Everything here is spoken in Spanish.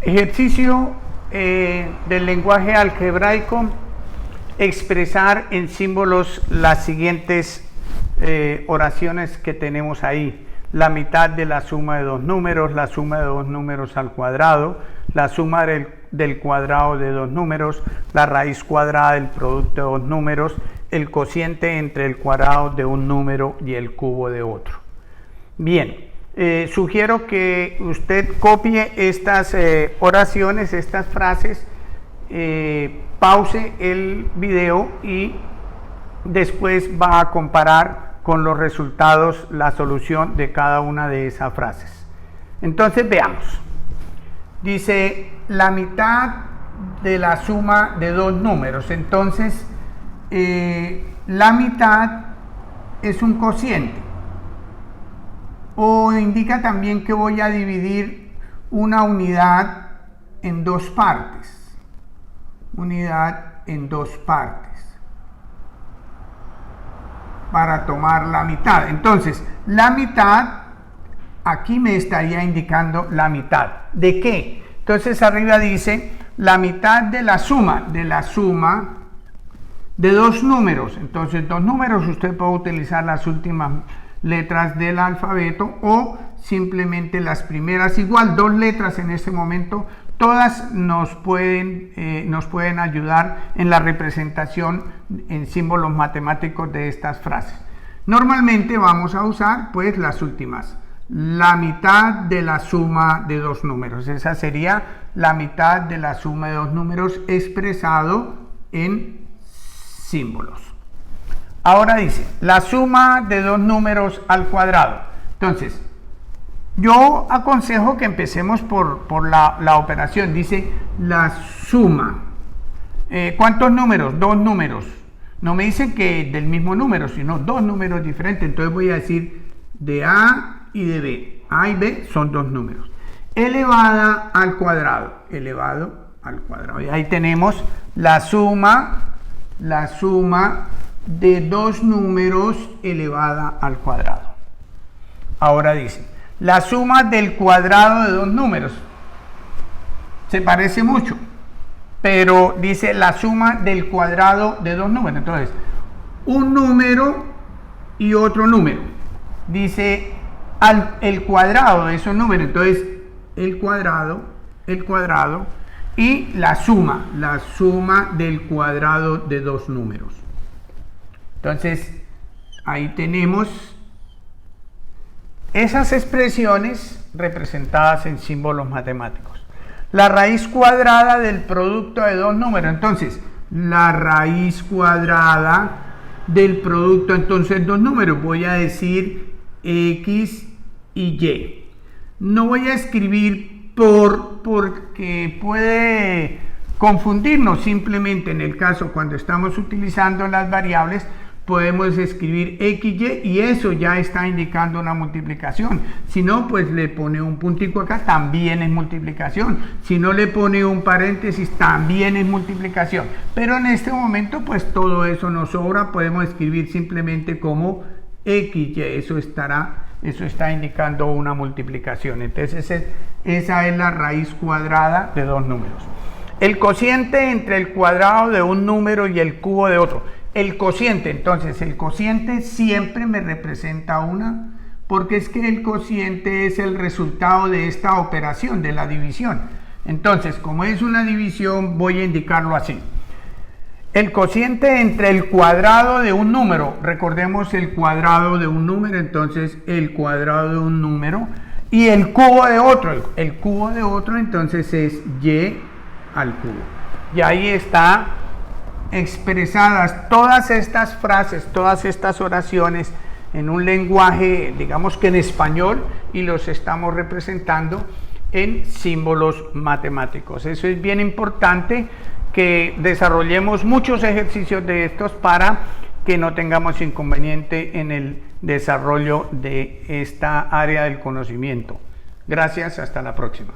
Ejercicio del lenguaje algebraico: expresar en símbolos las siguientes oraciones que tenemos ahí: la mitad de la suma de dos números, la suma de dos números al cuadrado, la suma del cuadrado de dos números, la raíz cuadrada del producto de dos números, el cociente entre el cuadrado de un número y el cubo de otro. Bien, sugiero que usted copie estas oraciones, estas frases, pause el video y después va a comparar con los resultados la solución de cada una de esas frases. Entonces veamos. Dice la mitad de la suma de dos números. Entonces la mitad es un cociente, o indica también que voy a dividir una unidad en dos partes. Unidad en dos partes para tomar la mitad. Entonces la mitad aquí me estaría indicando la mitad ¿de qué? Entonces arriba dice la mitad de la suma de dos números. Entonces dos números, usted puede utilizar las últimas letras del alfabeto o simplemente las primeras, igual dos letras en este momento. Todas nos pueden ayudar en la representación en símbolos matemáticos de estas frases. Normalmente vamos a usar pues las últimas. La mitad de la suma de dos números. Esa sería la mitad de la suma de dos números expresado en símbolos. Ahora dice la suma de dos números al cuadrado. Entonces yo aconsejo que empecemos por la operación. Dice la suma. ¿Cuántos números? Dos números. No me dicen que del mismo número, sino dos números diferentes. Entonces voy a decir de A y de B. A y B son dos números. Elevada al cuadrado. Elevado al cuadrado. Y ahí tenemos la suma de dos números elevada al cuadrado. Ahora dice la suma del cuadrado de dos números. Se parece mucho, pero dice la suma del cuadrado de dos números. Entonces, un número y otro número. Dice el cuadrado de esos números. Entonces, el cuadrado y la suma del cuadrado de dos números. Entonces, ahí tenemos esas expresiones representadas en símbolos matemáticos. La raíz cuadrada del producto de dos números. Entonces, la raíz cuadrada del producto, entonces, dos números. Voy a decir X y Y. No voy a escribir porque puede confundirnos. Simplemente en el caso cuando estamos utilizando las variables, podemos escribir XY y eso ya está indicando una multiplicación. Si no, pues le pone un puntico acá, también es multiplicación. Si no le pone un paréntesis, también es multiplicación. Pero en este momento, pues todo eso nos sobra. Podemos escribir simplemente como XY. Eso está indicando una multiplicación. Entonces esa es la raíz cuadrada de dos números. El cociente entre el cuadrado de un número y el cubo de otro. El cociente, entonces el cociente siempre me representa una, porque es que el cociente es el resultado de esta operación, de la división. Entonces, como es una división, voy a indicarlo así. El cociente entre el cuadrado de un número, recordemos el cuadrado de un número, entonces el cuadrado de un número, y el cubo de otro. El cubo de otro, entonces es Y al cubo. Y ahí está expresadas todas estas frases, todas estas oraciones en un lenguaje, digamos que en español, y los estamos representando en símbolos matemáticos. Eso es bien importante, que desarrollemos muchos ejercicios de estos para que no tengamos inconveniente en el desarrollo de esta área del conocimiento. Gracias, hasta la próxima.